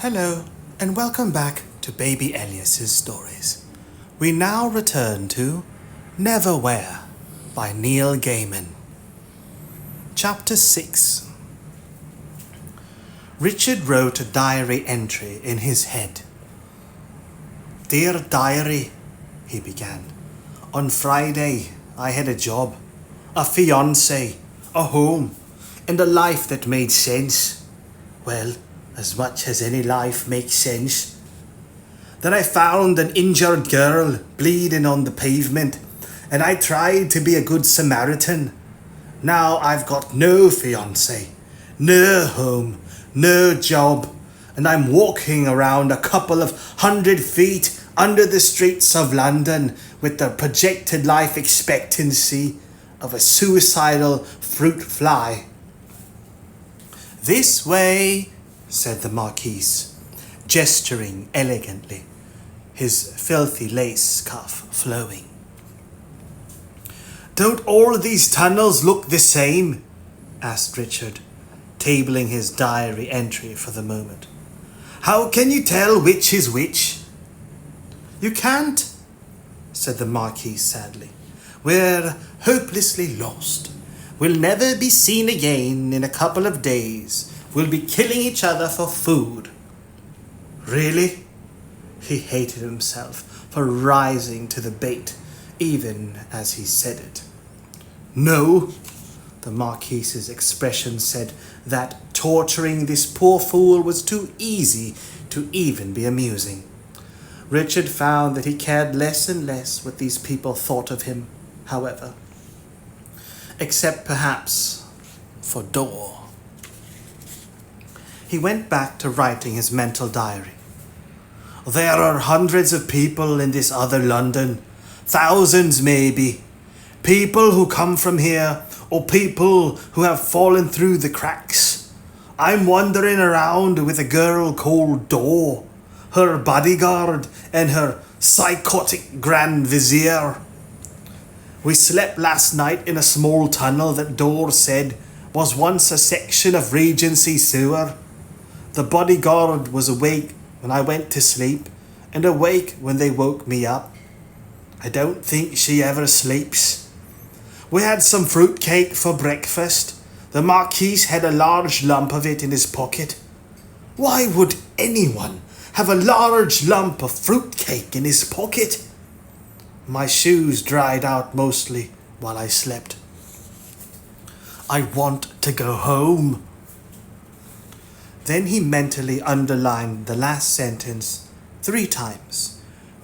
Hello, and welcome back to Baby Elias's stories. We now return to Neverwhere by Neil Gaiman. Chapter 6. Richard wrote a diary entry in his head. "Dear diary," he began. "On Friday I had a job, a fiancé, a home, and a life that made sense. Well, as much as any life makes sense. Then I found an injured girl bleeding on the pavement, and I tried to be a good Samaritan. Now I've got no fiancé, no home, no job, and I'm walking around a couple of 100 feet under the streets of London with the projected life expectancy of a suicidal fruit fly." "This way," said the Marquis, gesturing elegantly, his filthy lace cuff flowing. "Don't all these tunnels look the same?" asked Richard, tabling his diary entry for the moment. "How can you tell which is which?" "You can't," said the Marquis sadly. "We're hopelessly lost. We'll never be seen again in a couple of days. We'll be killing each other for food." "Really?" He hated himself for rising to the bait, even as he said it. "No," the Marquis's expression said that torturing this poor fool was too easy to even be amusing. Richard found that he cared less and less what these people thought of him, however. Except perhaps for Dor. He went back to writing his mental diary. "There are hundreds of people in this other London, thousands maybe, people who come from here, or people who have fallen through the cracks. I'm wandering around with a girl called Dor, her bodyguard and her psychotic grand vizier. We slept last night in a small tunnel that Dor said was once a section of Regency sewer. The bodyguard was awake when I went to sleep, and awake when they woke me up. I don't think she ever sleeps. We had some fruitcake for breakfast. The Marquis had a large lump of it in his pocket. Why would anyone have a large lump of fruitcake in his pocket? My shoes dried out mostly while I slept. I want to go home." Then he mentally underlined the last sentence 3 times,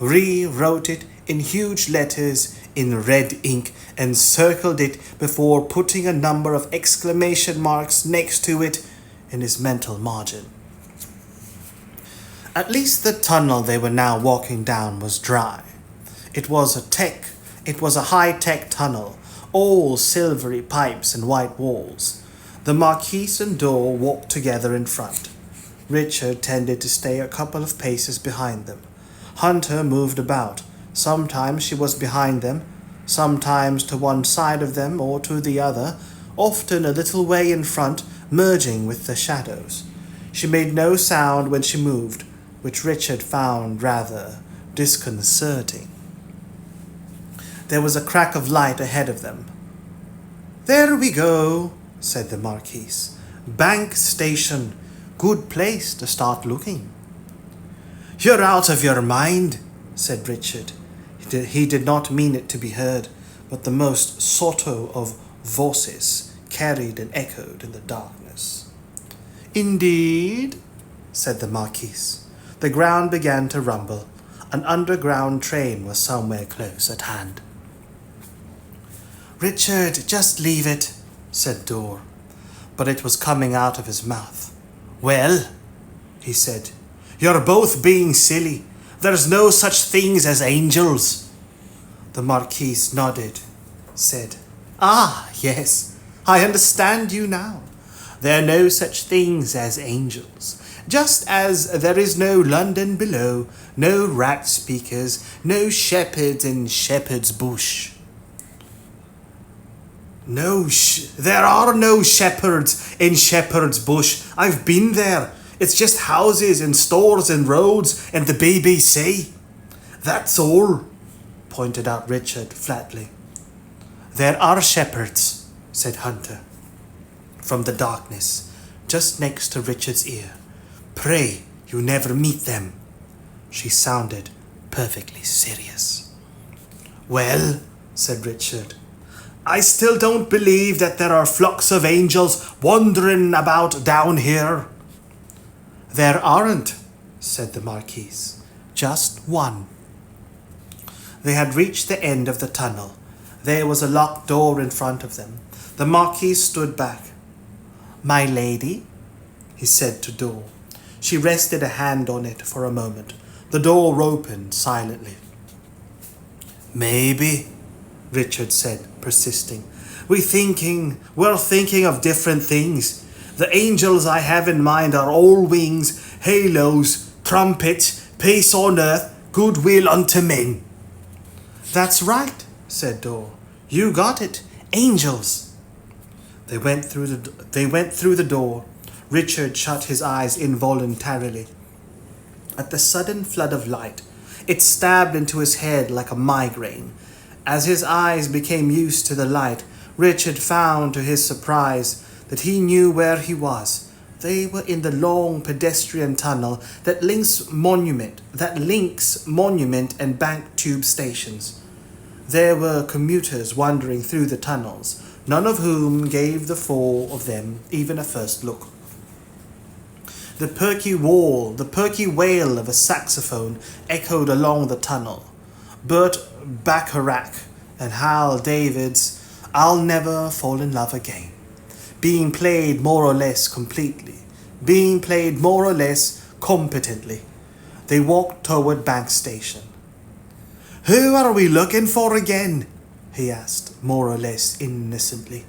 rewrote it in huge letters in red ink, and circled it before putting a number of exclamation marks next to it in his mental margin. At least the tunnel they were now walking down was dry. It was a high-tech tunnel, all silvery pipes and white walls. The Marquis and Dor walked together in front. Richard tended to stay a couple of paces behind them. Hunter moved about. Sometimes she was behind them, sometimes to one side of them or to the other, often a little way in front, merging with the shadows. She made no sound when she moved, which Richard found rather disconcerting. There was a crack of light ahead of them. "There we go," said the Marquis. "Bank station. Good place to start looking." "You're out of your mind," said Richard. He did not mean it to be heard, but the most sotto of voices carried and echoed in the darkness. "Indeed," said the Marquis. The ground began to rumble. An underground train was somewhere close at hand. "Richard, just leave it," said Dor, but it was coming out of his mouth. "Well," he said, "you're both being silly. There's no such things as angels." The Marquis nodded, said, "Ah, yes, I understand you now. There are no such things as angels, just as there is no London below, no rat speakers, no shepherds in Shepherd's Bush." There are no shepherds in Shepherd's Bush. I've been there. It's just houses and stores and roads and the BBC. That's all, pointed out Richard flatly. There are shepherds, said Hunter, from the darkness, just next to Richard's ear. Pray you never meet them. She sounded perfectly serious. Well, said Richard, I still don't believe that there are flocks of angels wandering about down here. There aren't, said the Marquise. Just one. They had reached the end of the tunnel. There was a locked door in front of them. The Marquise stood back. My lady, he said to Door. She rested a hand on it for a moment. The door opened silently. Maybe, Richard said, persisting. We're thinking of different things. The angels I have in mind are all wings, halos, trumpets, peace on earth, goodwill unto men. That's right, said Door. You got it. Angels. They went through the door. Richard shut his eyes involuntarily. At the sudden flood of light, it stabbed into his head like a migraine. As his eyes became used to the light, Richard found to his surprise that he knew where he was. They were in the long pedestrian tunnel that links Monument and Bank tube stations. There were commuters wandering through the tunnels, none of whom gave the four of them even a first look. The perky wail of a saxophone echoed along the tunnel. Burt Bacharach and Hal David's I'll Never Fall in Love Again, being played more or less completely, being played more or less competently. They walked toward Bank Station. Who are we looking for again? He asked, more or less innocently.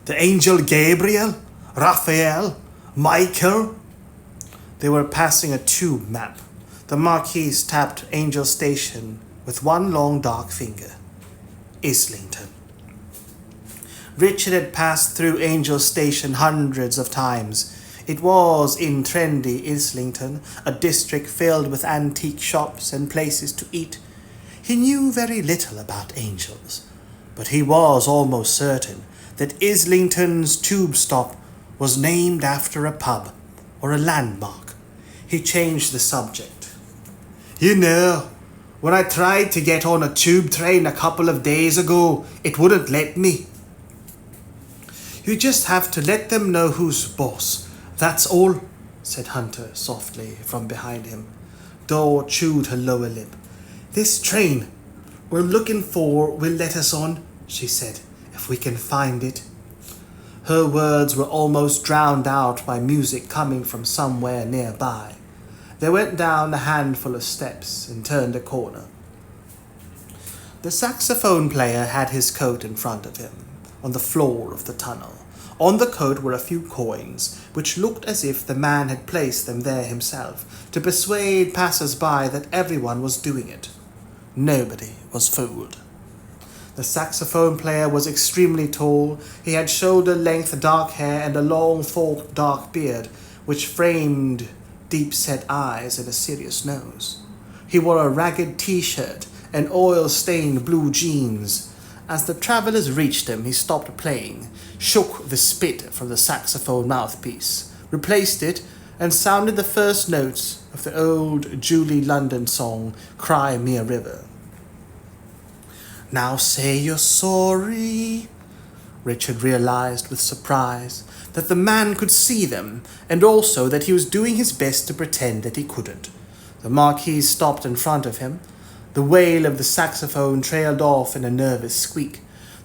The angel Gabriel? Raphael? Michael? They were passing a tube map. The Marquise tapped Angel Station with one long dark finger. Islington. Richard had passed through Angel Station hundreds of times. It was in trendy Islington, a district filled with antique shops and places to eat. He knew very little about angels, but he was almost certain that Islington's tube stop was named after a pub or a landmark. He changed the subject. You know, when I tried to get on a tube train a couple of days ago, it wouldn't let me. You just have to let them know who's boss. That's all, said Hunter softly from behind him. Dor chewed her lower lip. This train we're looking for will let us on, she said, if we can find it. Her words were almost drowned out by music coming from somewhere nearby. They went down a handful of steps and turned a corner. The saxophone player had his coat in front of him, on the floor of the tunnel. On the coat were a few coins, which looked as if the man had placed them there himself, to persuade passers-by that everyone was doing it. Nobody was fooled. The saxophone player was extremely tall. He had shoulder-length dark hair and a long forked dark beard, which framed deep-set eyes and a serious nose. He wore a ragged t-shirt and oil-stained blue jeans. As the travellers reached him, he stopped playing, shook the spit from the saxophone mouthpiece, replaced it, and sounded the first notes of the old Julie London song, Cry Me a River. Now say you're sorry. Richard realized with surprise that the man could see them, and also that he was doing his best to pretend that he couldn't. The Marquise stopped in front of him. The wail of the saxophone trailed off in a nervous squeak.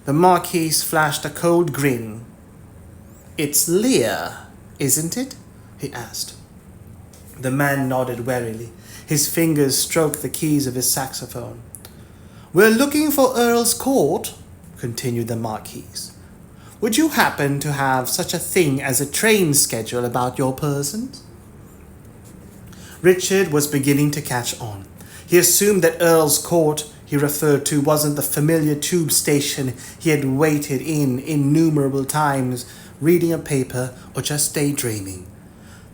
The Marquise flashed a cold grin. It's Lear, isn't it? He asked. The man nodded warily. His fingers stroked the keys of his saxophone. We're looking for Earl's Court, continued the Marquise. Would you happen to have such a thing as a train schedule about your person? Richard was beginning to catch on. He assumed that Earl's Court he referred to wasn't the familiar tube station he had waited in innumerable times, reading a paper or just daydreaming.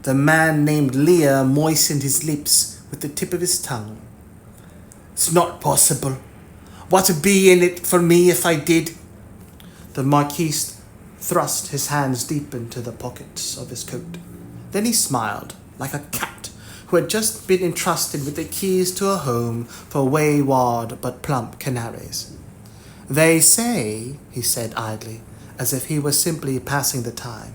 The man named Lear moistened his lips with the tip of his tongue. "It's not possible. What'd be in it for me if I did?" The Marquis thrust his hands deep into the pockets of his coat. Then he smiled, like a cat who had just been entrusted with the keys to a home for wayward but plump canaries. "They say," he said idly, as if he were simply passing the time,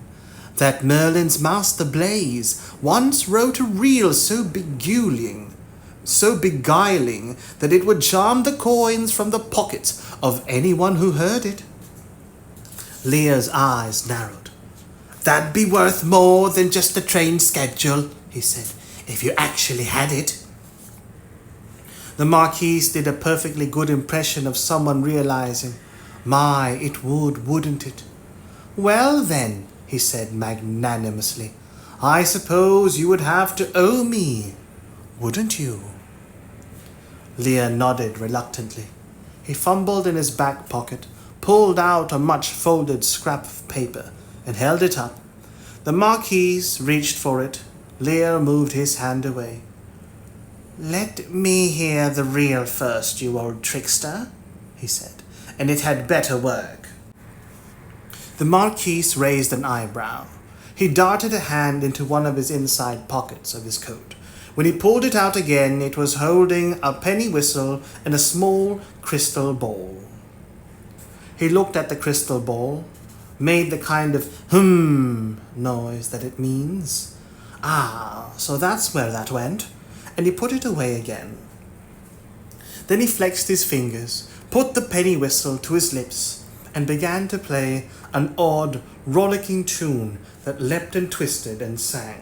"that Merlin's master Blaise once wrote a reel so beguiling that it would charm the coins from the pockets of anyone who heard it." Lear's eyes narrowed. "That'd be worth more than just a train schedule," he said, "if you actually had it." The Marquis did a perfectly good impression of someone realizing, "My, it would, wouldn't it?" "Well then," he said magnanimously, "I suppose you would have to owe me, wouldn't you?" Lear nodded reluctantly. He fumbled in his back pocket, pulled out a much-folded scrap of paper, and held it up. The Marquis reached for it. Lear moved his hand away. "Let me hear the reel first, you old trickster," he said, "and it had better work." The Marquis raised an eyebrow. He darted a hand into one of his inside pockets of his coat. When he pulled it out again, it was holding a penny whistle and a small crystal ball. He looked at the crystal ball, made the kind of noise that it means. "Ah, so that's where that went," and he put it away again. Then he flexed his fingers, put the penny whistle to his lips, and began to play an odd, rollicking tune that leapt and twisted and sang.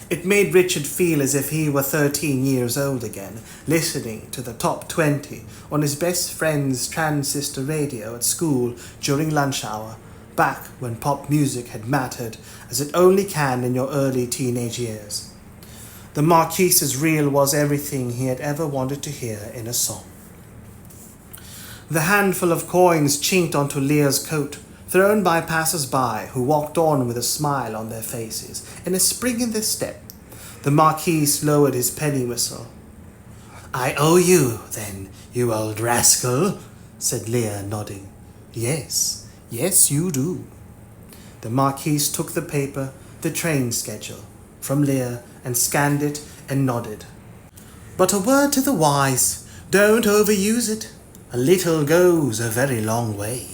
It made Richard feel as if he were 13 years old again, listening to the top 20 on his best friend's transistor radio at school during lunch hour, back when pop music had mattered as it only can in your early teenage years. The Marquis's reel was everything he had ever wanted to hear in a song. The handful of coins chinked onto Lear's coat, thrown by passers-by who walked on with a smile on their faces and a spring in their step. The Marquis lowered his penny whistle. "I owe you, then, you old rascal," said Lear, nodding. Yes, you do." The Marquis took the paper, the train schedule, from Lear and scanned it and nodded. "But a word to the wise, don't overuse it. A little goes a very long way."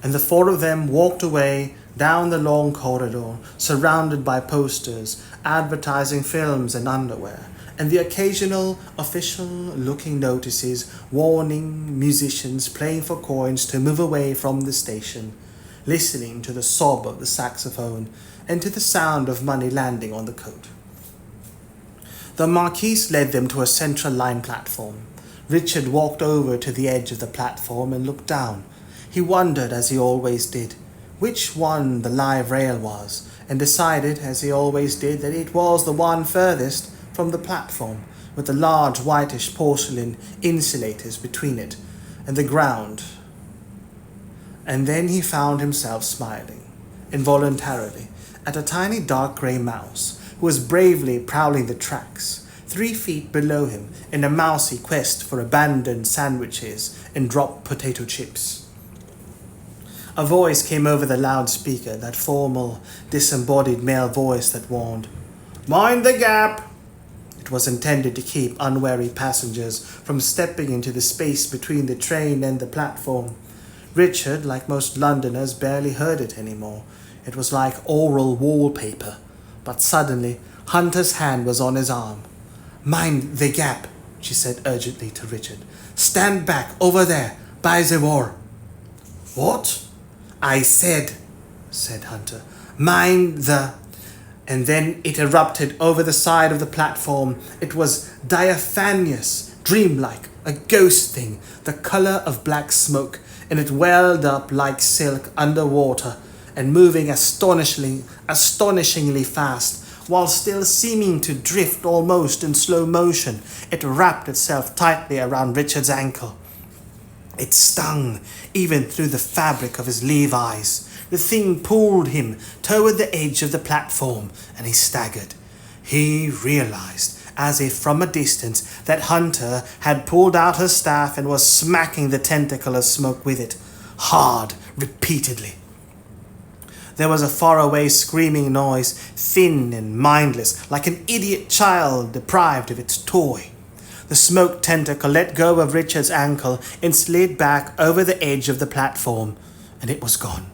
And the four of them walked away down the long corridor, surrounded by posters advertising films and underwear, and the occasional official-looking notices warning musicians playing for coins to move away from the station, listening to the sob of the saxophone and to the sound of money landing on the coat. The Marquis led them to a central line platform. Richard walked over to the edge of the platform and looked down. He wondered, as he always did, which one the live rail was, and decided, as he always did, that it was the one furthest from the platform, with the large whitish porcelain insulators between it and the ground. And then he found himself smiling, involuntarily, at a tiny dark grey mouse who was bravely prowling the tracks, 3 feet below him, in a mousy quest for abandoned sandwiches and dropped potato chips. A voice came over the loudspeaker, that formal, disembodied male voice that warned, "Mind the gap!" It was intended to keep unwary passengers from stepping into the space between the train and the platform. Richard, like most Londoners, barely heard it anymore. It was like oral wallpaper. But suddenly, Hunter's hand was on his arm. "Mind the gap," she said urgently to Richard. "Stand back, over there, by the wall." "What?" "I said," said Hunter, "mind the—" And then it erupted over the side of the platform. It was diaphanous, dreamlike, a ghost thing, the colour of black smoke, and it welled up like silk underwater, and moving astonishingly fast, while still seeming to drift almost in slow motion, it wrapped itself tightly around Richard's ankle. It stung even through the fabric of his Levi's. The thing pulled him toward the edge of the platform, and he staggered. He realized, as if from a distance, that Hunter had pulled out her staff and was smacking the tentacle of smoke with it, hard, repeatedly. There was a faraway screaming noise, thin and mindless, like an idiot child deprived of its toy. The smoke tentacle let go of Richard's ankle and slid back over the edge of the platform, and it was gone.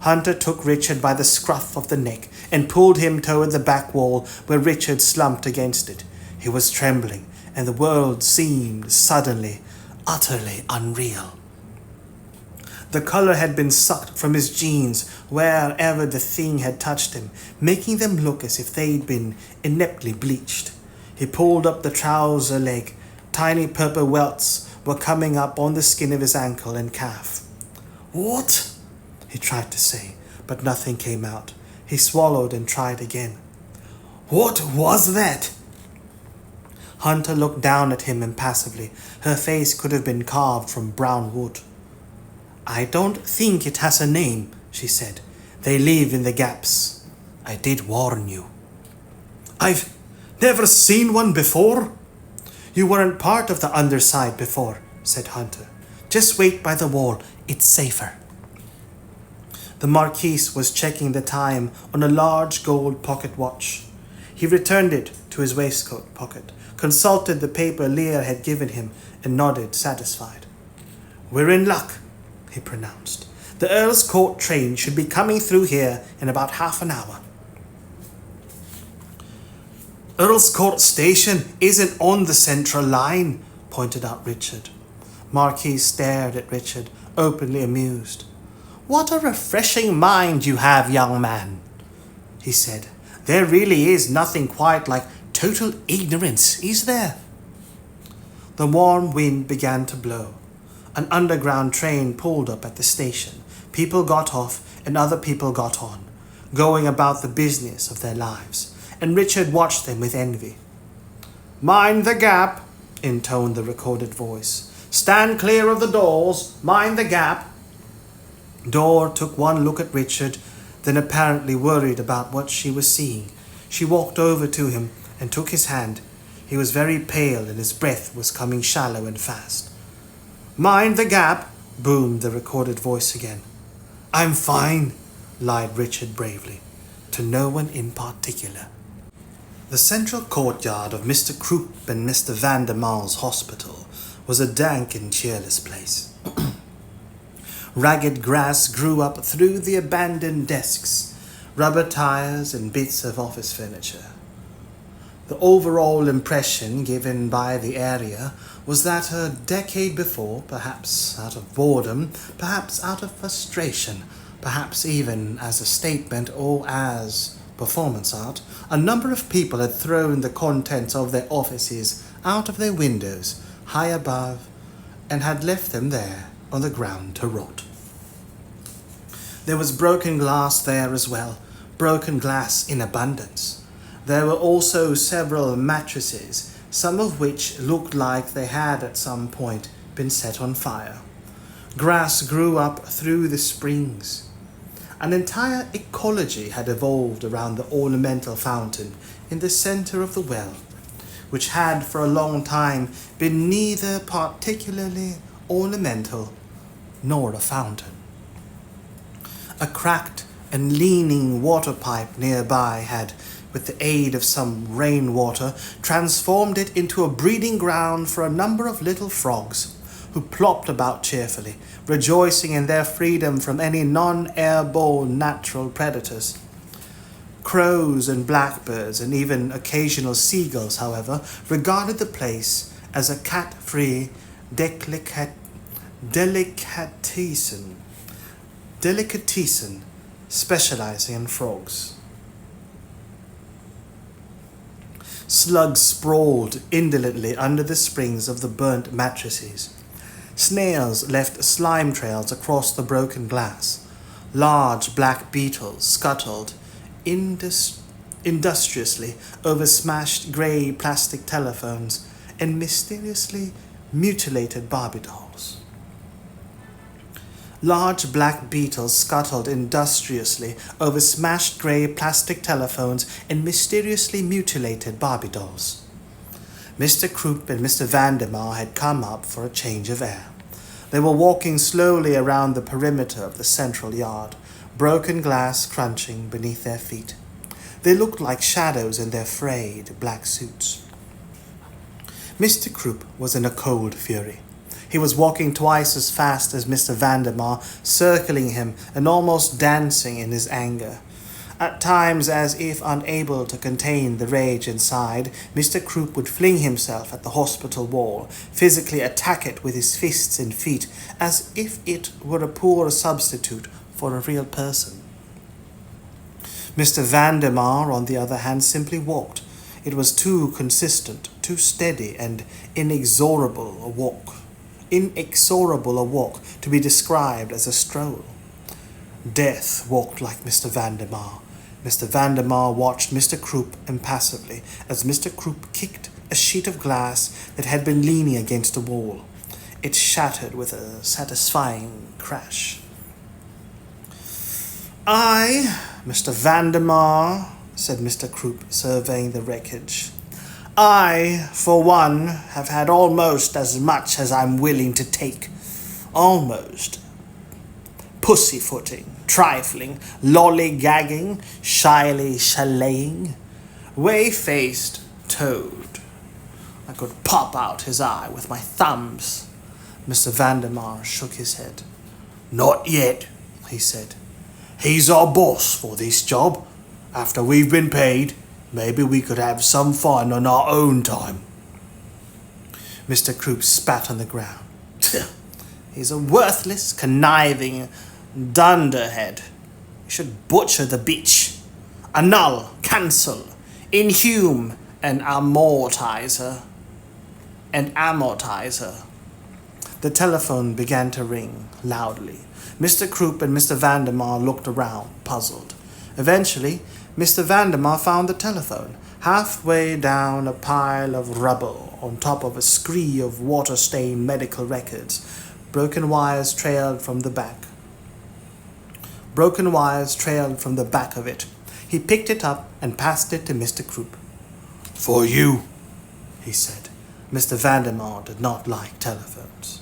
Hunter took Richard by the scruff of the neck and pulled him toward the back wall where Richard slumped against it. He was trembling, and the world seemed suddenly, utterly unreal. The color had been sucked from his jeans wherever the thing had touched him, making them look as if they'd been ineptly bleached. He pulled up the trouser leg. Tiny purple welts were coming up on the skin of his ankle and calf. "What?" he tried to say, but nothing came out. He swallowed and tried again. "What was that?" Hunter looked down at him impassively. Her face could have been carved from brown wood. "I don't think it has a name," she said. "They live in the gaps. I did warn you." "I've never seen one before." "You weren't part of the underside before," said Hunter. "Just wait by the wall. It's safer." The Marquis was checking the time on a large gold pocket watch. He returned it to his waistcoat pocket, consulted the paper Lear had given him, and nodded satisfied. "We're in luck," he pronounced. "The Earl's Court train should be coming through here in about half an hour." "Earl's Court Station isn't on the Central Line," pointed out Richard. Marquis stared at Richard, openly amused. "What a refreshing mind you have, young man," he said. "There really is nothing quite like total ignorance, is there?" The warm wind began to blow. An underground train pulled up at the station. People got off and other people got on, going about the business of their lives, and Richard watched them with envy. "Mind the gap," intoned the recorded voice. "Stand clear of the doors. Mind the gap." Dor took one look at Richard, then apparently worried about what she was seeing. She walked over to him and took his hand. He was very pale and his breath was coming shallow and fast. "Mind the gap," boomed the recorded voice again. "I'm fine," lied Richard bravely, to no one in particular. The central courtyard of Mr. Croup and Mr. Vandermar's hospital was a dank and cheerless place. Ragged grass grew up through the abandoned desks, rubber tires and bits of office furniture. The overall impression given by the area was that a decade before, perhaps out of boredom, perhaps out of frustration, perhaps even as a statement or as performance art, a number of people had thrown the contents of their offices out of their windows, high above, and had left them there on the ground to rot. There was broken glass there as well, broken glass in abundance. There were also several mattresses, some of which looked like they had at some point been set on fire. Grass grew up through the springs. An entire ecology had evolved around the ornamental fountain in the center of the well, which had for a long time been neither particularly ornamental nor a fountain. A cracked and leaning water pipe nearby had, with the aid of some rainwater, transformed it into a breeding ground for a number of little frogs, who plopped about cheerfully, rejoicing in their freedom from any non-airborne natural predators. Crows and blackbirds and even occasional seagulls, however, regarded the place as a cat-free delicatessen specializing in frogs. Slugs sprawled indolently under the springs of the burnt mattresses. Snails left slime trails across the broken glass. Large black beetles scuttled industriously over smashed grey plastic telephones and mysteriously mutilated Barbie dolls. Large black beetles scuttled industriously over smashed grey plastic telephones and mysteriously mutilated Barbie dolls. Mr. Croup and Mr. Vandemar had come up for a change of air. They were walking slowly around the perimeter of the central yard, broken glass crunching beneath their feet. They looked like shadows in their frayed black suits. Mr. Croup was in a cold fury. He was walking twice as fast as Mr. Vandemar, circling him and almost dancing in his anger. At times, as if unable to contain the rage inside, Mr. Croup would fling himself at the hospital wall, physically attack it with his fists and feet, as if it were a poor substitute for a real person. Mr. Vandemar, on the other hand, simply walked. It was too consistent, too steady, and inexorable a walk to be described as a stroll. Death walked like Mr. Vandemar. Mr. Vandemar watched Mr. Croup impassively as Mr. Croup kicked a sheet of glass that had been leaning against a wall. It shattered with a satisfying crash. "I, Mr. Vandemar," said Mr. Croup, surveying the wreckage. "I, for one, have had almost as much as I'm willing to take. Almost. Pussyfooting, trifling, lollygagging, shyly chalaying, whey-faced toad. I could pop out his eye with my thumbs." Mr. Vandemar shook his head. "Not yet," he said. "He's our boss for this job. After we've been paid, maybe we could have some fun on our own time." Mr. Croup spat on the ground. "He's a worthless, conniving dunderhead. You should butcher the bitch. Annul, cancel, inhume, and amortizer. The telephone began to ring loudly. Mr. Croup and Mr. Vandemar looked around, puzzled. Eventually, Mr. Vandemar found the telephone, halfway down a pile of rubble on top of a scree of water-stained medical records. Broken wires trailed from the back of it. He picked it up and passed it to Mr. Croup. "For you," he said. Mr. Vandemar did not like telephones.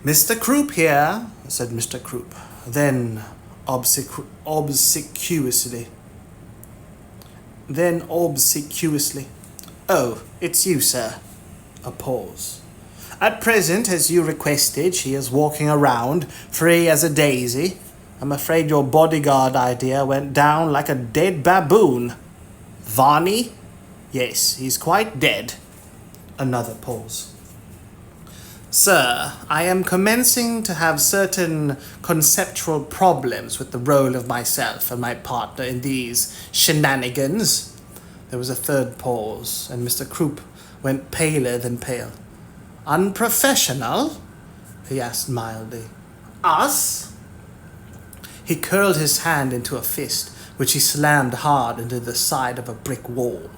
"Mr. Croup here," said Mr. Croup. Then obsequiously, "Oh, it's you, sir." A pause. "At present, as you requested, she is walking around, free as a daisy. I'm afraid your bodyguard idea went down like a dead baboon." "Varney?" "Yes, he's quite dead." Another pause. "Sir, I am commencing to have certain conceptual problems with the role of myself and my partner in these shenanigans." There was a third pause, and Mr. Croup went paler than pale. "Unprofessional?" he asked mildly. "Us?" He curled his hand into a fist, which he slammed hard into the side of a brick wall.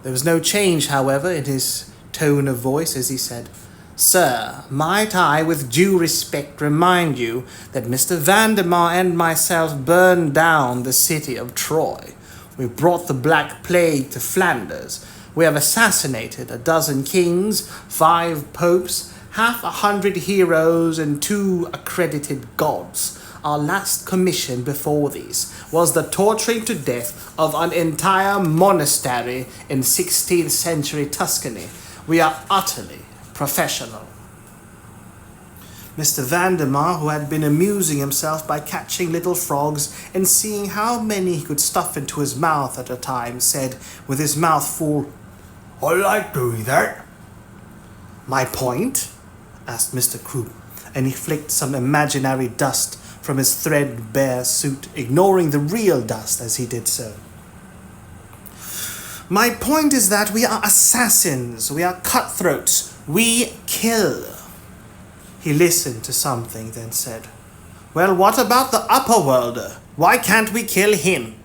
There was no change, however, in his tone of voice as he said, "Sir, might I, with due respect, remind you that Mr. Vandemar and myself burned down the city of Troy. We brought the Black Plague to Flanders. We have assassinated 12 kings, 5 popes, 100 heroes, and 2 accredited gods. Our last commission before these was the torturing to death of an entire monastery in 16th century Tuscany. We are utterly professional." Mr. Vandemar, who had been amusing himself by catching little frogs and seeing how many he could stuff into his mouth at a time, said, with his mouth full, "I like doing that." "My point?" asked Mr. Croup, and he flicked some imaginary dust from his threadbare suit, ignoring the real dust as he did so. "My point is that we are assassins, we are cutthroats, we kill." He listened to something, then said, "Well, what about the upper-worlder? Why can't we kill him?"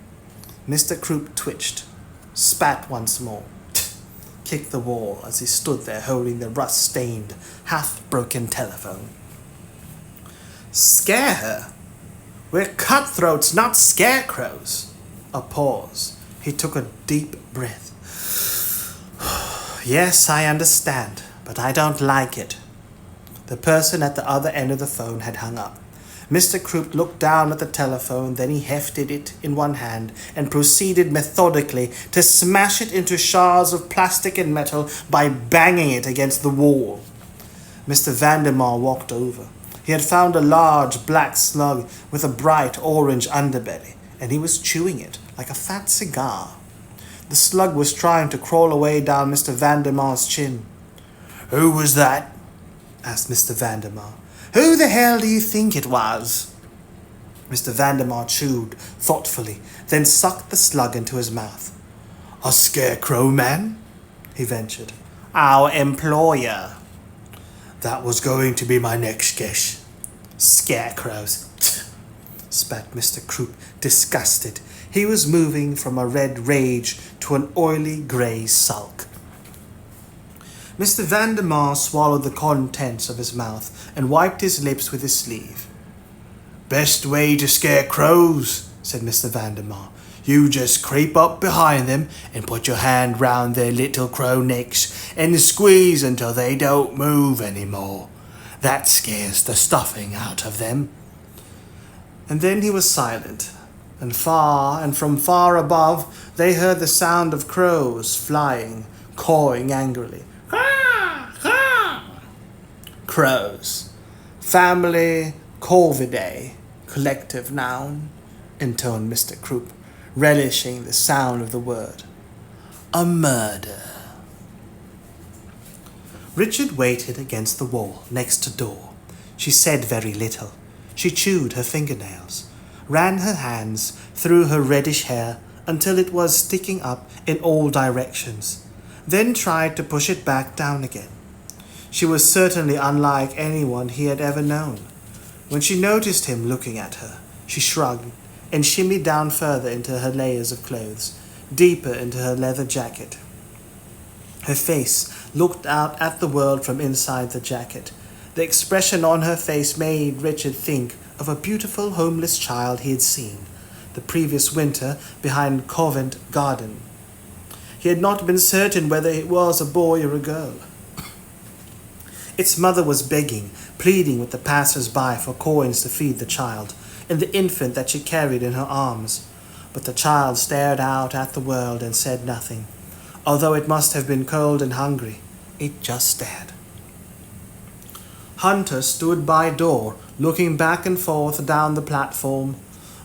Mr. Croup twitched, spat once more, kicked the wall as he stood there holding the rust-stained, half-broken telephone. Scare her? We're cutthroats, not scarecrows. A pause. He took a deep breath. Yes, I understand, but I don't like it. The person at the other end of the phone had hung up. Mr. Croup looked down at the telephone, then he hefted it in one hand and proceeded methodically to smash it into shards of plastic and metal by banging it against the wall. Mr. Vandermeer walked over. He had found a large black slug with a bright orange underbelly, and he was chewing it like a fat cigar. The slug was trying to crawl away down Mr. Vandermeer's chin. "Who was that?" asked Mr. Vandermeer. "Who the hell do you think it was?" Mr. Vandermeer chewed thoughtfully, then sucked the slug into his mouth. "A scarecrow man?" he ventured. "Our employer." "That was going to be my next guess." "Scarecrows," spat Mr. Croup, disgusted. He was moving from a red rage to an oily grey sulk. Mr. Vandermeer swallowed the contents of his mouth and wiped his lips with his sleeve. "Best way to scare crows," said Mr. Vandermeer. "You just creep up behind them and put your hand round their little crow necks and squeeze until they don't move anymore. That scares the stuffing out of them." And then he was silent, and from far above they heard the sound of crows flying, cawing angrily. Crows. Family Corvidae, collective noun, intoned Mr. Croup, relishing the sound of the word. A murder. Richard waited against the wall next to door. She said very little. She chewed her fingernails, ran her hands through her reddish hair until it was sticking up in all directions, then tried to push it back down again. She was certainly unlike anyone he had ever known. When she noticed him looking at her, she shrugged and shimmied down further into her layers of clothes, deeper into her leather jacket. Her face looked out at the world from inside the jacket. The expression on her face made Richard think of a beautiful homeless child he had seen the previous winter behind Covent Garden. He had not been certain whether it was a boy or a girl. Its mother was begging, pleading with the passers-by for coins to feed the child and the infant that she carried in her arms. But the child stared out at the world and said nothing. Although it must have been cold and hungry, it just stared. Hunter stood by door, looking back and forth down the platform.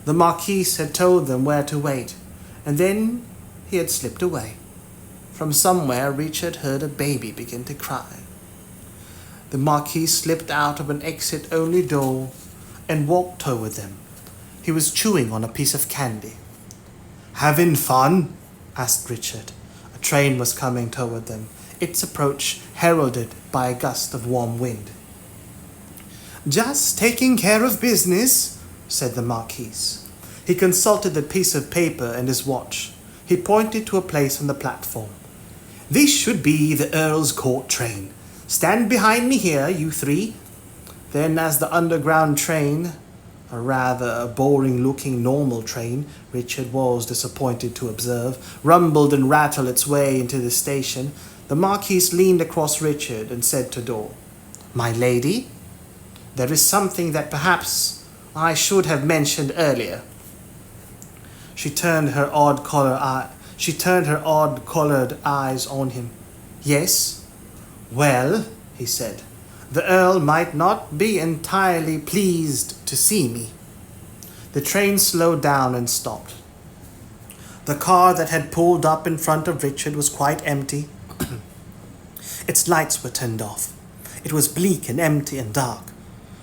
The Marquise had told them where to wait, and then he had slipped away. From somewhere Richard heard a baby begin to cry. The Marquis slipped out of an exit-only door and walked toward them. He was chewing on a piece of candy. "Having fun?" asked Richard. A train was coming toward them, its approach heralded by a gust of warm wind. "Just taking care of business," said the Marquis. He consulted the piece of paper and his watch. He pointed to a place on the platform. "This should be the Earl's Court train. Stand behind me here, you three." Then as the underground train, a rather boring-looking normal train, Richard was disappointed to observe, rumbled and rattled its way into the station, the Marquis leaned across Richard and said to Dor, "My lady, there is something that perhaps I should have mentioned earlier." She turned her odd-coloured eyes on him. "Yes?" "Well," he said, "the Earl might not be entirely pleased to see me." The train slowed down and stopped. The car that had pulled up in front of Richard was quite empty. Its lights were turned off. It was bleak and empty and dark.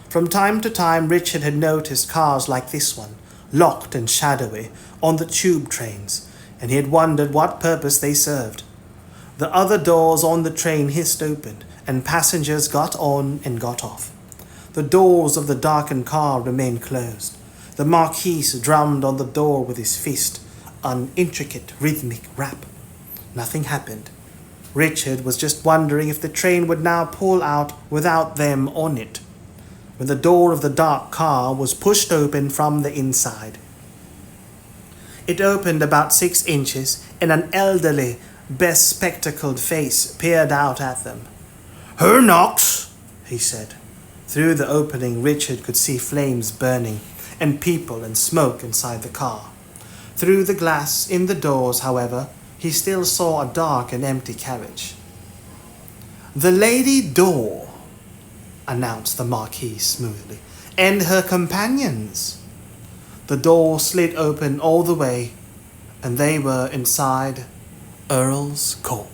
From time to time Richard had noticed cars like this one, locked and shadowy, on the tube trains, and he had wondered what purpose they served. The other doors on the train hissed open, and passengers got on and got off. The doors of the darkened car remained closed. The Marquis drummed on the door with his fist, an intricate rhythmic rap. Nothing happened. Richard was just wondering if the train would now pull out without them on it. when the door of the dark car was pushed open from the inside. It opened about 6 inches, and an elderly, bespectacled face peered out at them. "Who knocks?" he said. Through the opening, Richard could see flames burning and people and smoke inside the car. Through the glass in the doors, however, he still saw a dark and empty carriage. "The Lady Door," announced the Marquis smoothly, "and her companions." The door slid open all the way, and they were inside Earl's Court.